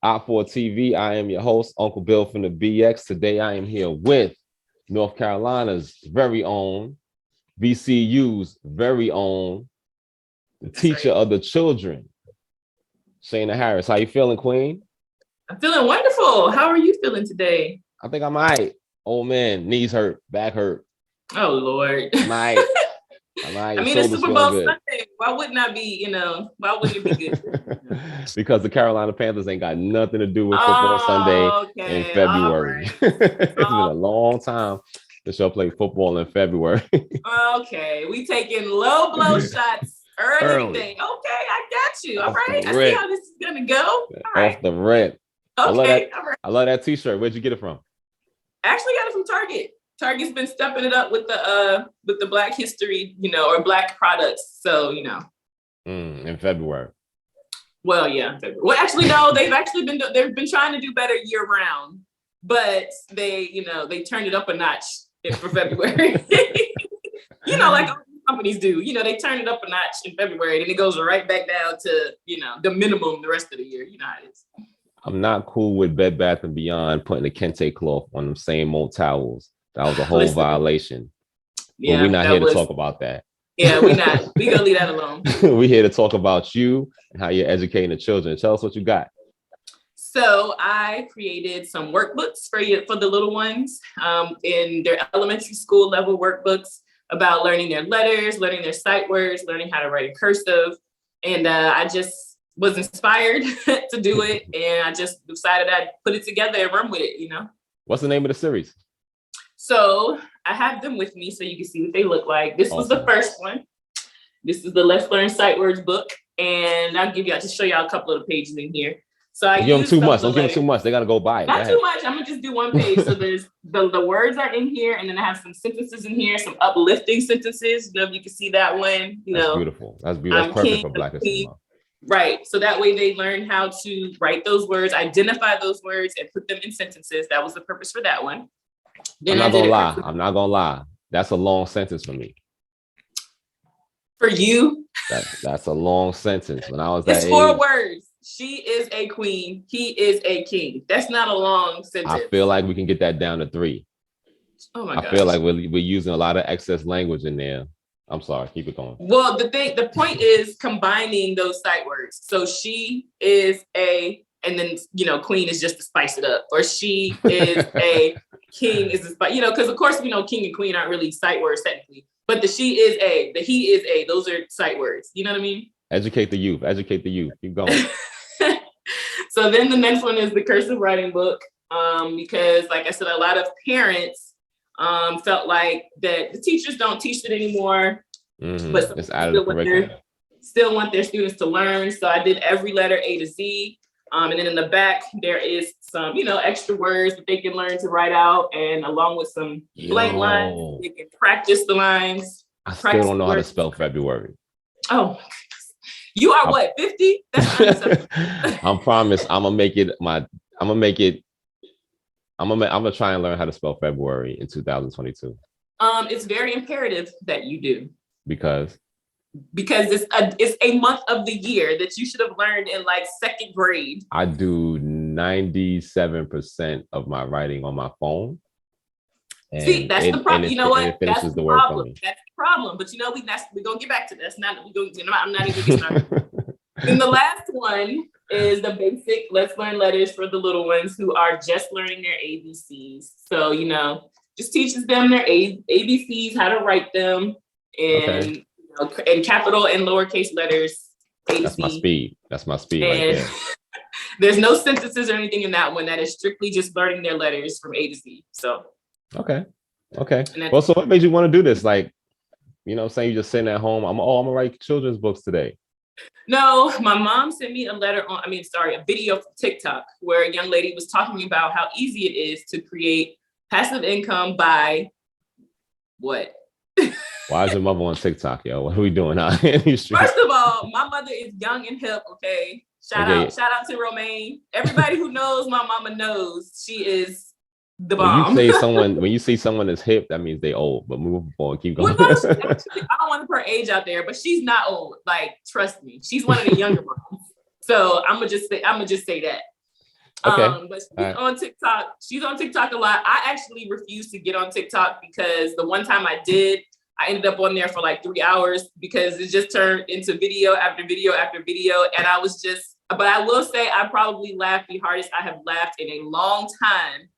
OP4 TV. I am your host, Uncle Bill from the BX. Today I am here with North Carolina's very own, VCU's very own, the teacher of the children, Shaina Harris. How you feeling, Queen? I'm feeling wonderful. How are you feeling today? I think I'm all right. Oh man, knees hurt, back hurt. Oh Lord. I'm all right. I mean, it's Super Bowl Sunday. Why wouldn't I be, why wouldn't it be good? Because the Carolina Panthers ain't got nothing to do with football Sunday in February. Right. It's been a long time since y'all played football in February. Okay, we taking low blow shots early today. Okay, I got you. All right, I see how this is gonna go. All right. Off the rip. Okay, I love that T-shirt. Where'd you get it from? I actually got it from Target. Target's been stepping it up with the Black history, or Black products. So, in February. Well, yeah. Well, actually, no. They've been trying to do better year round, but they turned it up a notch for February. Like all companies do. They turn it up a notch in February, and it goes right back down to the minimum the rest of the year. You know how it is. I'm not cool with Bed Bath & Beyond putting the kente cloth on them same old towels. That was a whole violation. Yeah, but we're not here to talk about that. Yeah, we're not. We're going to leave that alone. We're here to talk about you and how you're educating the children. Tell us what you got. So I created some workbooks for the little ones in their elementary school level workbooks about learning their letters, learning their sight words, learning how to write in cursive. And I just was inspired to do it. And I just decided I'd put it together and run with it, What's the name of the series? So I have them with me so you can see what they look like. This was the first one. This is the Let's Learn Sight Words book. And I'll just show y'all a couple of the pages in here. So I give them too much. Don't give them too much. They got to go buy it. Not too much. I'm going to just do one page. So there's the words are in here. And then I have some sentences in here, some uplifting sentences. If you can see that one. That's beautiful. That's beautiful. That's perfect for Black History Month. Right. So that way they learn how to write those words, identify those words, and put them in sentences. That was the purpose for that one. Then I'm not gonna lie. That's a long sentence for me. For you? That's a long sentence. When I was it's 4 words. She is a queen. He is a king. That's not a long sentence. I feel like we can get that down to 3. Oh my gosh. I feel like we're using a lot of excess language in there. I'm sorry. Keep it going. Well, the point is combining those sight words. So she is a, and then queen is just to spice it up, or she is a. King is because of course we know king and queen aren't really sight words technically, but the she is a, the he is a, those are sight words. You know what I mean? Educate the youth. Keep going. So then the next one is the cursive writing book, because like I said, a lot of parents felt like that the teachers don't teach it anymore, but it's out of the curriculum. Still want their students to learn. So I did every letter A to Z. And then in the back, there is some, extra words that they can learn to write out, and along with some blank lines, they can practice the lines. I still don't know how to spell February. Oh, you are what, 50? That's I promise I'm gonna try and learn how to spell February in 2022. It's very imperative that you do. Because it's a month of the year that you should have learned in like 2nd grade. I do 97% of my writing on my phone. See, that's the problem. You know what? That's the problem. That's the problem. But we're gonna get back to this. I'm not even getting started. And the last one is the basic Let's Learn letters for the little ones who are just learning their ABCs. So just teaches them their ABCs, how to write them, and in capital and lowercase letters. That's my speed. That's my speed right there. There's no sentences or anything in that one. That is strictly just learning their letters from A to Z. So. Okay. Well, so what made you want to do this? Like, saying you just sitting at home. I'm gonna write children's books today. No, my mom sent me a video from TikTok where a young lady was talking about how easy it is to create passive income by what? Why is your mother on TikTok, yo? What are we doing out here? First of all, my mother is young and hip, okay? Shout out to Romaine. Everybody who knows my mama knows she is the bomb. When you see someone that's hip, that means they old. But move forward, keep going. Well, no, actually, I don't want to put her age out there, but she's not old. Like, trust me, she's one of the younger moms. So I'm gonna just say that. Okay. But All she's right. on TikTok. She's on TikTok a lot. I actually refused to get on TikTok because the one time I did, I ended up on there for like 3 hours because it just turned into video after video after video. And I was just, but I will say I probably laughed the hardest I have laughed in a long time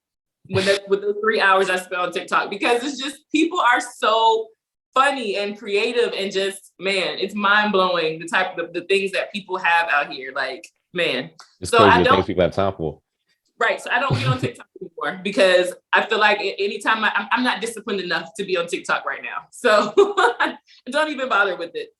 with the 3 hours I spent on TikTok, because it's just, people are so funny and creative and just, man, it's mind blowing the type of the things that people have out here. Like, man. It's So crazy I the things don't, people have time for. right. So I don't get on TikTok anymore because I feel like anytime I'm not disciplined enough to be on TikTok right now. So I don't even bother with it.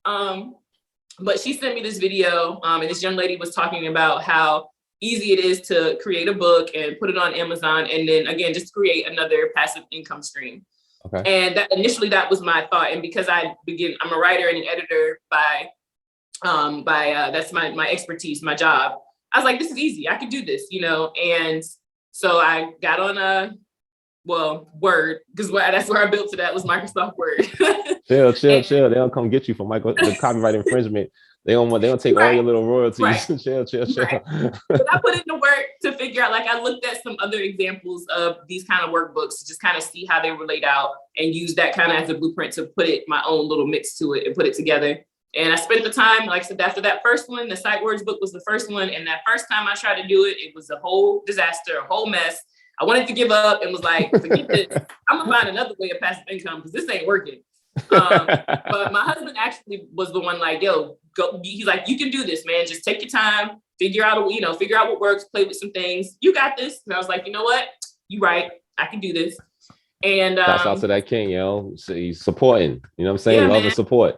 But she sent me this video, and this young lady was talking about how easy it is to create a book and put it on Amazon, and then again, just create another passive income stream. Okay. And that initially that was my thought. And because I'm a writer and an editor by that's my expertise, my job. I was like, this is easy. I can do this, And so I got on Word, because that's where I built it. That was Microsoft Word. Chill. They don't come get you for the copyright infringement. They don't take all your little royalties. Right. Chill. Right. But I put in the work to figure out, like, I looked at some other examples of these kind of workbooks to just kind of see how they were laid out and use that kind of as a blueprint to put my own little mix to it and put it together. And I spent the time, like I said, after that first one, the Sight Words book was the first one. And that first time I tried to do it, it was a whole disaster, a whole mess. I wanted to give up and was like, forget this. I'm gonna find another way of passive income because this ain't working. But my husband actually was the one like, yo, go. He's like, you can do this, man. Just take your time, figure out what works, play with some things. You got this. And I was like, you know what? You right. I can do this. And shouts out to that king, he's supporting. You know what I'm saying? Yeah, love and support.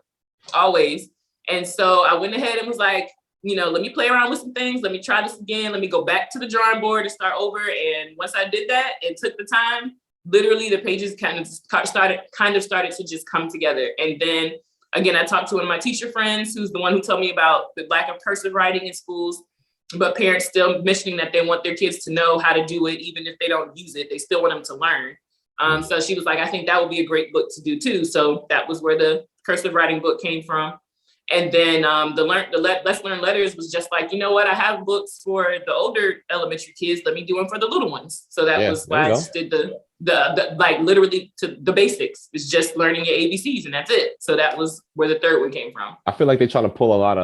Always. And so I went ahead and was like, let me play around with some things. Let me try this again. Let me go back to the drawing board and start over. And once I did that, it took the time. Literally, the pages kind of started to just come together. And then again, I talked to one of my teacher friends, who's the one who told me about the lack of cursive writing in schools, but parents still mentioning that they want their kids to know how to do it, even if they don't use it. They still want them to learn. So she was like, I think that would be a great book to do too. So that was where the cursive writing book came from. And then Let's Learn Letters was just like, you know what? I have books for the older elementary kids. Let me do them for the little ones. So that was why I just did the like literally to the basics. It's just learning your ABCs and that's it. So that was where the third one came from. I feel like they pull a lot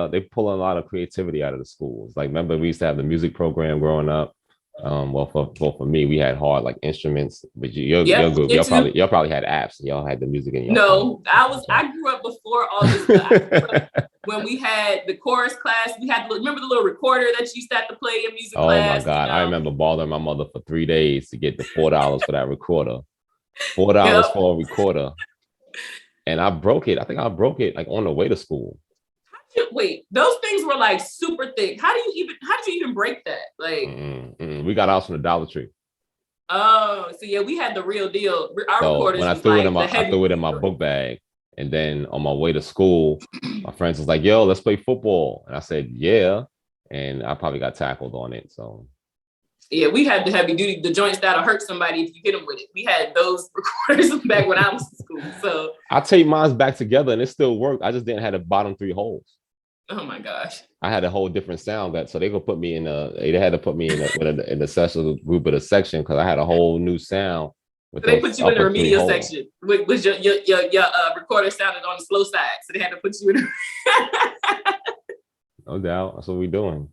of creativity out of the schools. Like, remember we used to have the music program growing up. For me, we had hard like instruments, but you're good. Y'all probably had apps and y'all had the music in your phone. I grew up before all this stuff. When we had the chorus class, we had remember the little recorder that you used to have to play in music class. Oh my God. I remember bothering my mother for 3 days to get the $4 for that recorder. $4 for a recorder. And I broke it. I think I broke it like on the way to school. Wait, those things were like super thick. How did you even break that? Like, we got ours from the Dollar Tree. Oh, so yeah, we had the real deal. Our recorders. When I threw it in my book bag, and then on my way to school, my friends was like, "Yo, let's play football," and I said, "Yeah," and I probably got tackled on it. So yeah, we had the heavy duty, the joints that'll hurt somebody if you hit them with it. We had those recorders back when I was in school. So I taped mine back together, and it still worked. I just didn't have the bottom 3 holes. Oh my gosh! I had a whole different sound so they could put me in they had to put me in the session group of the section because I had a whole new sound. So they put you in the remedial section, which your recorder sounded on the slow side, so they had to put you in. No doubt, that's what we're doing.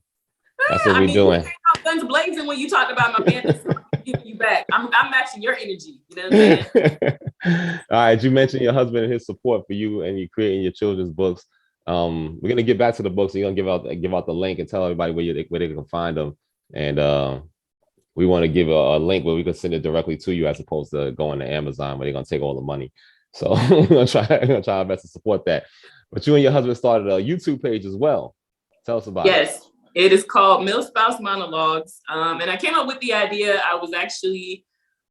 That's what we're doing. You came out guns blazing when you talked about my Panthers. So I'm giving you back. I'm matching your energy. You know what I'm saying? All right, you mentioned your husband and his support for you and you creating your children's books. We're gonna get back to the books. So you're gonna give out the link and tell everybody where they can find them. And we want to give a link where we can send it directly to you as opposed to going to Amazon where they're gonna take all the money. So we're gonna try our best to support that. But you and your husband started a YouTube page as well. Tell us about it. Yes, it is called Milspouse Monologues. And I came up with the idea.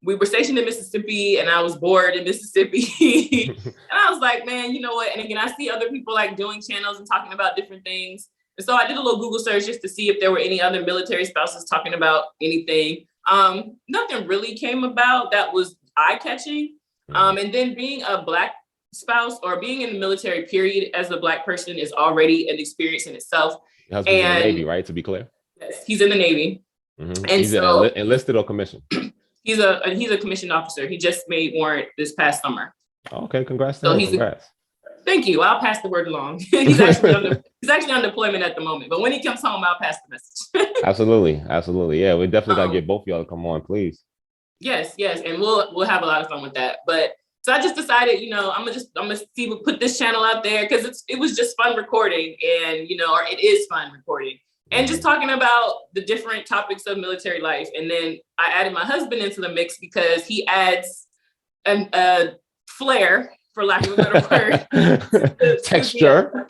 We were stationed in Mississippi and I was bored in Mississippi. And I was like, man, you know what? And again, I see other people like doing channels and talking about different things. And so I did a little Google search just to see if there were any other military spouses talking about anything. Nothing really came about that was eye-catching. And then being a Black spouse or being in the military period as a Black person is already an experience in itself. Your husband's in the Navy, right? To be clear. Yes, he's in the Navy. Mhm. And He's so enlisted or commissioned? he's a commissioned officer. He just made warrant this past summer. Okay, congrats to So him. he's Congrats. thank you. I'll pass the word along. He's actually on deployment at the moment, but when he comes home, I'll pass the message. Absolutely, absolutely. Yeah, we definitely gotta Um, get both of y'all to come on, please. yes, and we'll have a lot of fun with that. But so I just decided, I'm gonna see put this channel out there because it was just fun recording, and or it is fun recording and just talking about the different topics of military life. And then I added my husband into the mix because he adds a flair, for lack of a better word, Texture.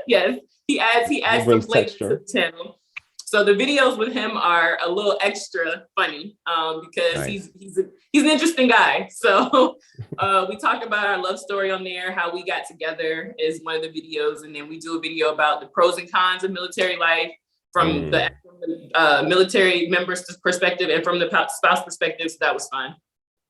Yes, he adds some flavor to the channel. So the videos with him are a little extra funny because Nice. he's an interesting guy. So we talk about our love story on there, how we got together is one of the videos, and then we do a video about the pros and cons of military life from the military members' perspective and from the spouse perspective. So that was fun.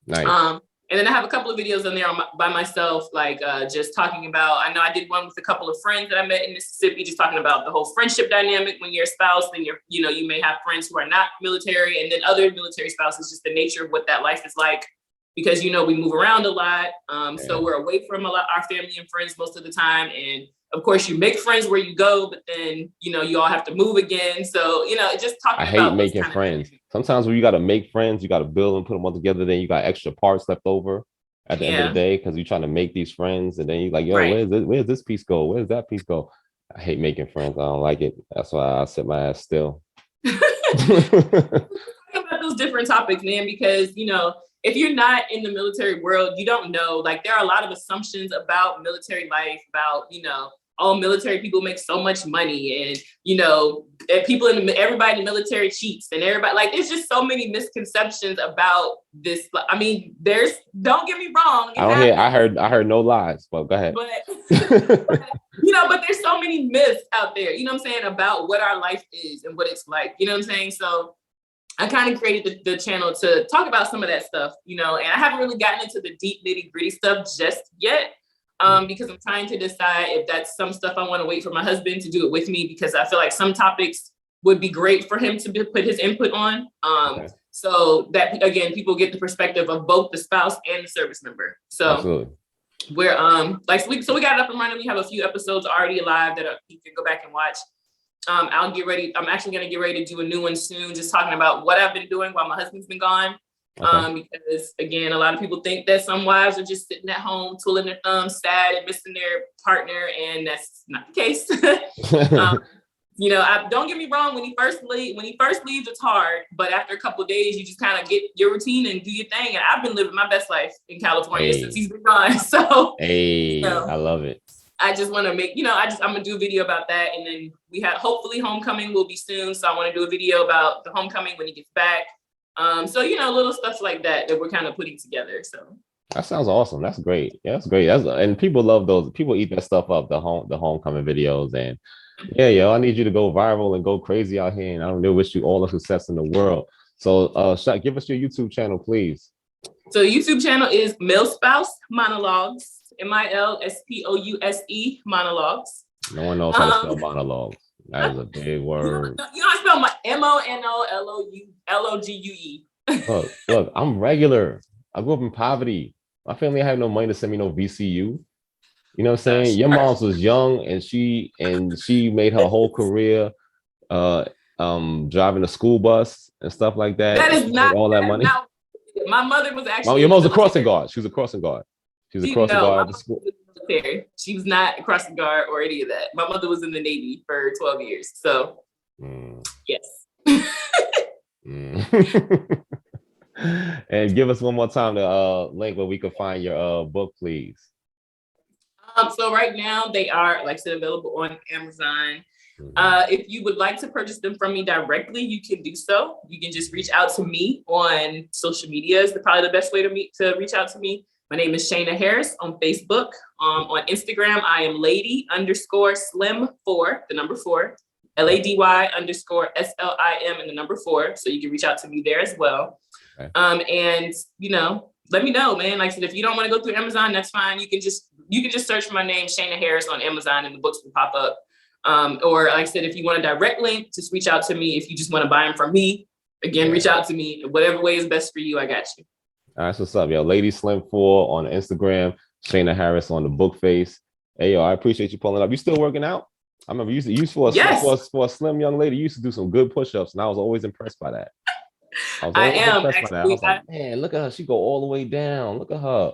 Nice. And then I have a couple of videos on there by myself, like just talking about, I know I did one with a couple of friends that I met in Mississippi, just talking about the whole friendship dynamic when you're a spouse, then you may have friends who are not military, and then other military spouses, just the nature of what that life is like, because, we move around a lot. So we're away from our family and friends most of the time. And of course you make friends where you go, but then, you all have to move again. So, just talking about I hate making friends. Sometimes when you got to make friends, you got to build and put them all together. Then you got extra parts left over at the end of the day because you're trying to make these friends. And then you're like, yo, where's this piece go? Where's that piece go? I hate making friends. I don't like it. That's why I sit my ass still. About those different topics, man, because, if you're not in the military world, you don't know. Like, there are a lot of assumptions about military life, about, all military people make so much money, and everybody in the military cheats, and everybody, like, there's just so many misconceptions about this. I mean, don't get me wrong. I heard no lies, but go ahead. But there's so many myths out there, I'm saying, about what our life is and what it's like, I'm saying? So I kind of created the channel to talk about some of that stuff, and I haven't really gotten into the deep nitty gritty stuff just yet. Because I'm trying to decide if that's some stuff I want to wait for my husband to do it with me, because I feel like some topics would be great for him to put his input on. So that, again, people get the perspective of both the spouse and the service member. So absolutely. We're so we got it up and running. We have a few episodes already live that you can go back and watch. I'm actually going to get ready to do a new one soon, just talking about what I've been doing while my husband's been gone. Because, again, a lot of people think that some wives are just sitting at home, twiddling their thumbs, sad and missing their partner, and that's not the case. Don't get me wrong. When he first leaves, it's hard, but after a couple of days, you just kind of get your routine and do your thing. And I've been living my best life in California since he's been gone. So, I love it. I just want to make, I'm going to do a video about that. And then we have, hopefully, homecoming will be soon. So I want to do a video about the homecoming when he gets back. So, little stuff like that we're kind of putting together. So that sounds awesome. That's great. Yeah, that's great. And people love those. People eat that stuff up, the homecoming videos. And yeah, I need you to go viral and go crazy out here. And I really wish you all the success in the world. So give us your YouTube channel, please. So YouTube channel is Milspouse Monologues, MILSPOUSE Monologues. No one knows how to spell monologues. That is a big word. You know how to spell my MONOLOGUE. Look, I'm regular. I grew up in poverty. My family had no money to send me no VCU. You know what I'm saying? Your mom was young, and she made her whole career driving a school bus and stuff like that. That is not all that money. My mother was actually. Your mother's a crossing guard. She was a crossing guard. She was a crossing guard at the school. She was not a crossing guard or any of that. My mother was in the Navy for 12 years. So, yes. And give us one more time the link where we can find your book, please. So right now they are, like I said, available on Amazon. If you would like to purchase them from me directly, you can do so. You can just reach out to me on social media is probably the best way to reach out to me. My name is Shaina Harris on Facebook. On Instagram, I am lady_slim4, the number 4, LADY_SLIM and the number 4. So you can reach out to me there as well. Okay. And let me know, man. Like I said, if you don't want to go through Amazon, that's fine. You can just search for my name, Shaina Harris, on Amazon, and the books will pop up. Or like I said, if you want a direct link, just reach out to me. If you just want to buy them from me, again, reach out to me. Whatever way is best for you, I got you. All right, that's what's up, yo. Lady Slim 4 on Instagram, Shaina Harris on the book face. Hey, yo, I appreciate you pulling up. You still working out? I remember you used for a slim young lady. You used to do some good push-ups, and I was always impressed by that. I am actually. I was like, man, look at her. She go all the way down. Look at her.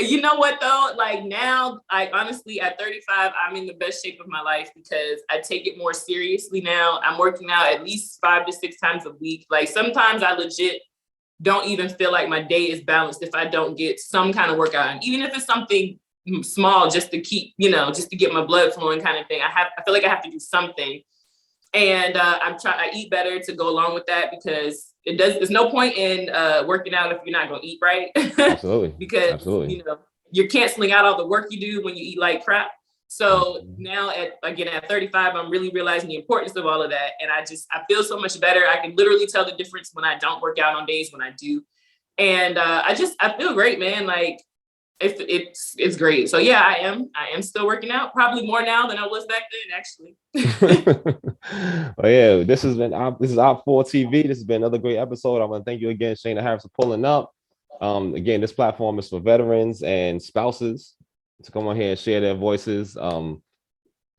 You know what though? Like now, I honestly at 35, I'm in the best shape of my life because I take it more seriously now. I'm working out at least 5 to 6 times a week. Like sometimes I legit don't even feel like my day is balanced if I don't get some kind of workout. And even if it's something small, just to keep, just to get my blood flowing kind of thing. I feel like I have to do something. And I eat better to go along with that because there's no point in working out if you're not going to eat right. Absolutely. Because, Absolutely. You're canceling out all the work you do when you eat like crap. So now at 35, I'm really realizing the importance of all of that. And I feel so much better. I can literally tell the difference when I don't work out on days when I do. And I feel great, man. Like it's great. So yeah, I am still working out, probably more now than I was back then, actually. Well, yeah, this is OP4 TV. This has been another great episode. I want to thank you again, Shaina Harris, for pulling up. Again, this platform is for veterans and spouses to come on here and share their voices.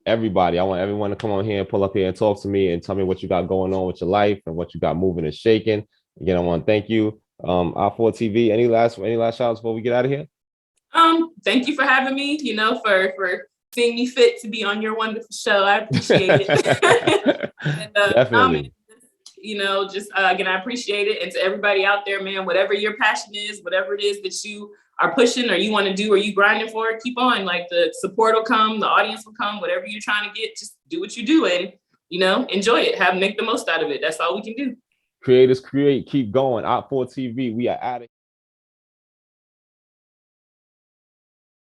Everybody, I want everyone to come on here and pull up here and talk to me and tell me what you got going on with your life and what you got moving and shaking. Again, I want to thank you. OP4 TV. Any last shout outs before we get out of here? Thank you for having me, for seeing me fit to be on your wonderful show. I appreciate it. And, definitely. Again, I appreciate it. And to everybody out there, man, whatever your passion is, whatever it is that you are pushing or you want to do or you grinding for, keep on. Like the support will come, the audience will come, whatever you're trying to get, just do what you do and, enjoy it. Make the most out of it. That's all we can do. Creators create, keep going. OP4 TV, we are out of here.